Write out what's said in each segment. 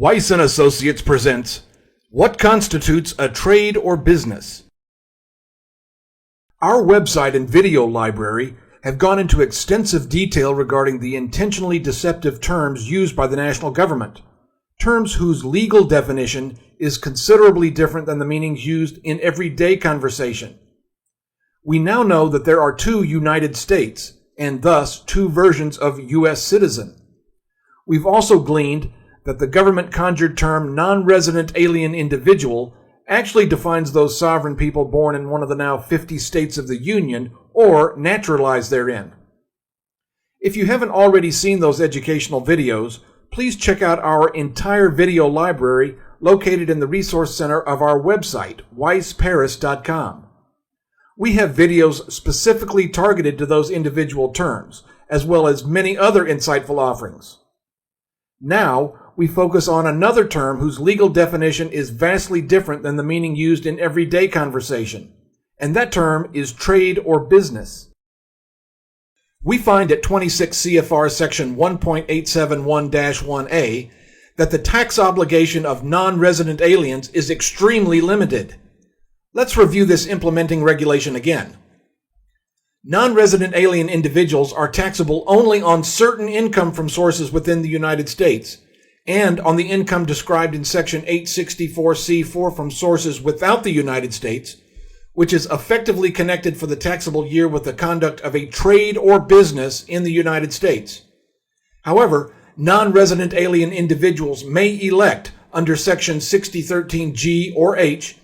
Weiss and Associates presents What Constitutes a Trade or Business? Our website and video library have gone into extensive detail regarding the intentionally deceptive terms used by the national government, terms whose legal definition is considerably different than the meanings used in everyday conversation. We now know that there are two United States, and thus two versions of U.S. citizen. We've also gleaned that the government-conjured term non-resident alien individual actually defines those sovereign people born in one of the now 50 states of the Union or naturalized therein. If you haven't already seen those educational videos, please check out our entire video library located in the Resource Center of our website, weissparis.com. We have videos specifically targeted to those individual terms, as well as many other insightful offerings. Now, we focus on another term whose legal definition is vastly different than the meaning used in everyday conversation, and that term is trade or business. We find at 26 CFR section 1.871-1A that the tax obligation of non-resident aliens is extremely limited. Let's review this implementing regulation again. Non-resident alien individuals are taxable only on certain income from sources within the United States, and on the income described in Section 864C4 from sources without the United States, which is effectively connected for the taxable year with the conduct of a trade or business in the United States. However, non-resident alien individuals may elect, under Section 6013G or H,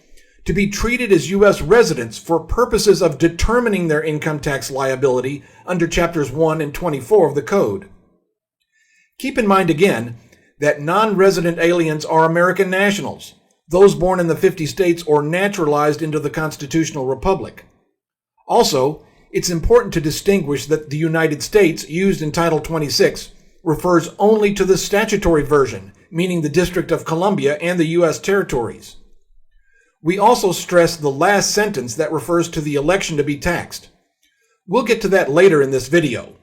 to be treated as U.S. residents for purposes of determining their income tax liability under Chapters 1 and 24 of the Code. Keep in mind again that non-resident aliens are American nationals, those born in the 50 states or naturalized into the constitutional republic. Also, it's important to distinguish that the United States used in Title 26 refers only to the statutory version, meaning the District of Columbia and the U.S. territories. We also stress the last sentence that refers to the election to be taxed. We'll get to that later in this video.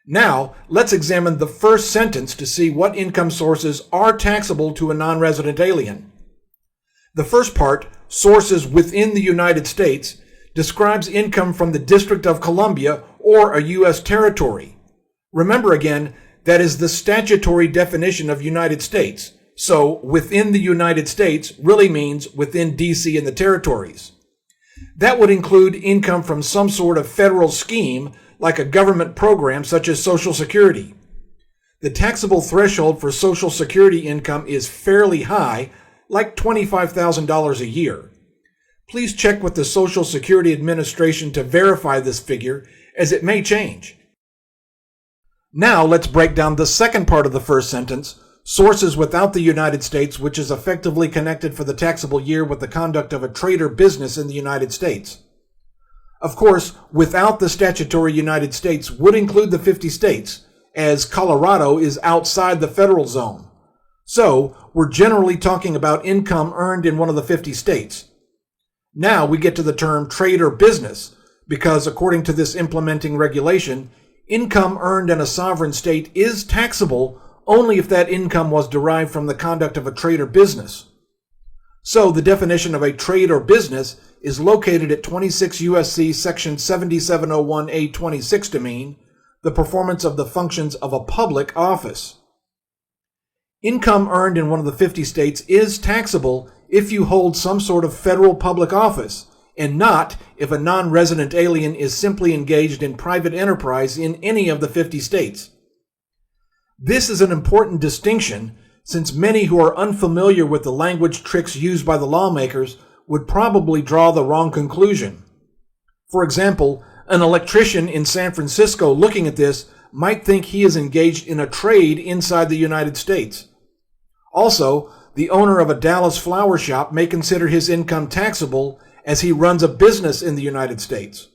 Now, let's examine the first sentence to see what income sources are taxable to a non-resident alien. The first part, sources within the United States, describes income from the District of Columbia or a U.S. territory. Remember again, that is the statutory definition of United States. So, within the United States really means within D.C. and the territories. That would include income from some sort of federal scheme, like a government program such as Social Security. The taxable threshold for Social Security income is fairly high, like $25,000 a year. Please check with the Social Security Administration to verify this figure, as it may change. Now let's break down the second part of the first sentence, sources without the United States, which is effectively connected for the taxable year with the conduct of a trade or business in the United States. Of course, without the statutory United States would include the 50 states, as Colorado is outside the federal zone. So, we're generally talking about income earned in one of the 50 states. Now we get to the term trade or business, because according to this implementing regulation, income earned in a sovereign state is taxable only if that income was derived from the conduct of a trade or business. So the definition of a trade or business is located at 26 U.S.C. section 7701A26 to mean the performance of the functions of a public office. Income earned in one of the 50 states is taxable if you hold some sort of federal public office, and not if a non-resident alien is simply engaged in private enterprise in any of the 50 states. This is an important distinction, since many who are unfamiliar with the language tricks used by the lawmakers would probably draw the wrong conclusion. For example, an electrician in San Francisco looking at this might think he is engaged in a trade inside the United States. Also, the owner of a Dallas flower shop may consider his income taxable as he runs a business in the United States.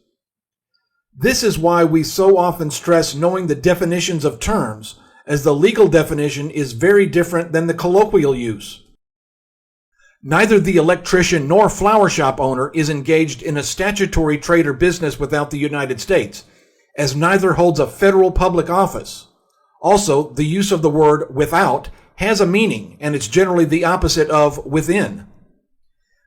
This is why we so often stress knowing the definitions of terms, as the legal definition is very different than the colloquial use. Neither the electrician nor flower shop owner is engaged in a statutory trade or business without the United States, as neither holds a federal public office. Also, the use of the word without has a meaning, and it's generally the opposite of within.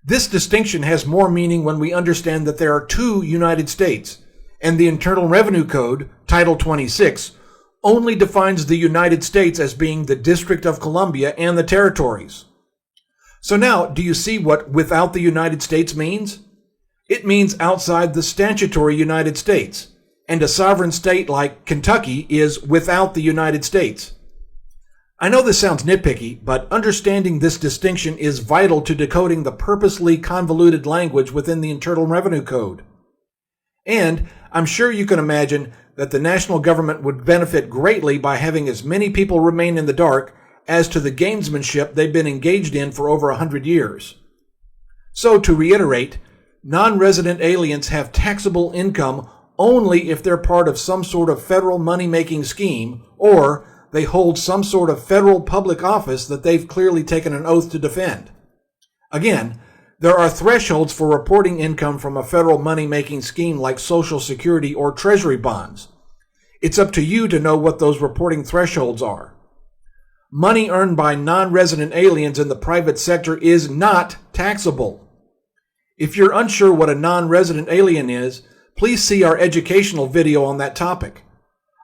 This distinction has more meaning when we understand that there are two United States, and the Internal Revenue Code, Title 26, only defines the United States as being the District of Columbia and the territories. So now, do you see what without the United States means? It means outside the statutory United States, and a sovereign state like Kentucky is without the United States. I know this sounds nitpicky, but understanding this distinction is vital to decoding the purposely convoluted language within the Internal Revenue Code. And I'm sure you can imagine that the national government would benefit greatly by having as many people remain in the dark as to the gamesmanship they've been engaged in for over 100 years. So, to reiterate, non-resident aliens have taxable income only if they're part of some sort of federal money-making scheme, or they hold some sort of federal public office that they've clearly taken an oath to defend. Again, there are thresholds for reporting income from a federal money-making scheme like Social Security or Treasury bonds. It's up to you to know what those reporting thresholds are. Money earned by non-resident aliens in the private sector is not taxable. If you're unsure what a non-resident alien is, please see our educational video on that topic.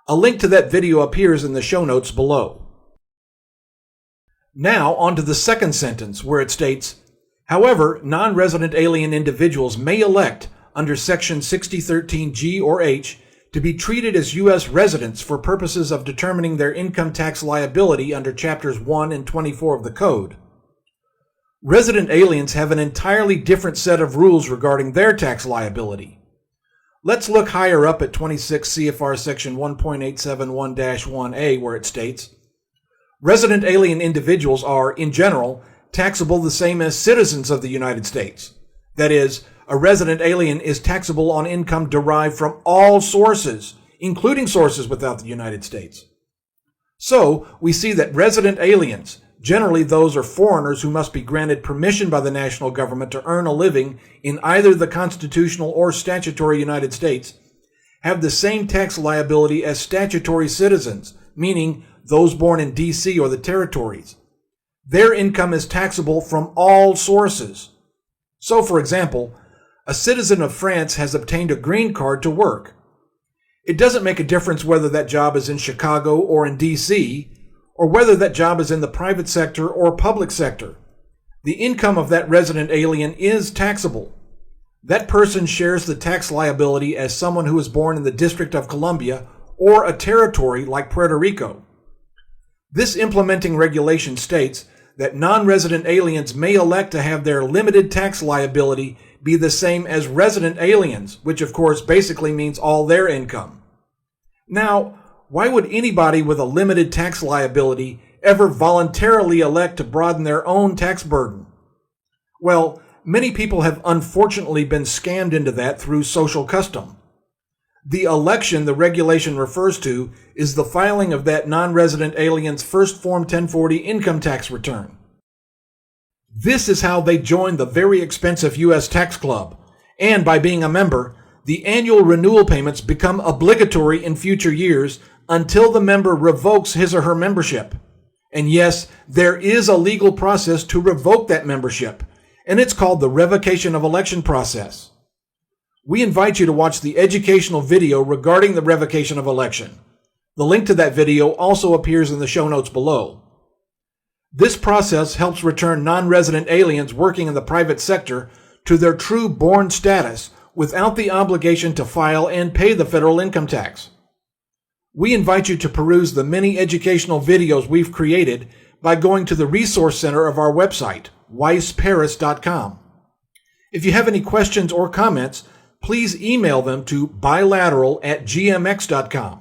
A link to that video appears in the show notes below. Now, on to the second sentence, where it states, however, non-resident alien individuals may elect, under Section 6013G or H, to be treated as U.S. residents for purposes of determining their income tax liability under Chapters 1 and 24 of the Code. Resident aliens have an entirely different set of rules regarding their tax liability. Let's look higher up at 26 CFR Section 1.871-1A, where it states, resident alien individuals are, in general, taxable the same as citizens of the United States. That is, a resident alien is taxable on income derived from all sources, including sources without the United States. So, we see that resident aliens, generally those are foreigners who must be granted permission by the national government to earn a living in either the constitutional or statutory United States, have the same tax liability as statutory citizens, meaning those born in D.C. or the territories. Their income is taxable from all sources. So, for example, a citizen of France has obtained a green card to work. It doesn't make a difference whether that job is in Chicago or in D.C., or whether that job is in the private sector or public sector. The income of that resident alien is taxable. That person shares the tax liability as someone who is born in the District of Columbia or a territory like Puerto Rico. This implementing regulation states that non-resident aliens may elect to have their limited tax liability be the same as resident aliens, which of course basically means all their income. Now, why would anybody with a limited tax liability ever voluntarily elect to broaden their own tax burden? Well, many people have unfortunately been scammed into that through social custom. The election the regulation refers to is the filing of that non-resident alien's first Form 1040 income tax return. This is how they join the very expensive U.S. tax club, and by being a member, the annual renewal payments become obligatory in future years until the member revokes his or her membership. And yes, there is a legal process to revoke that membership, and it's called the revocation of election process. We invite you to watch the educational video regarding the revocation of election. The link to that video also appears in the show notes below. This process helps return non-resident aliens working in the private sector to their true born status without the obligation to file and pay the federal income tax. We invite you to peruse the many educational videos we've created by going to the resource center of our website, weissparis.com. If you have any questions or comments, please email them to bilateral@gmx.com.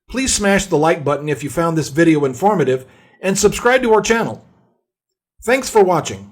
Please smash the like button if you found this video informative and subscribe to our channel. Thanks for watching.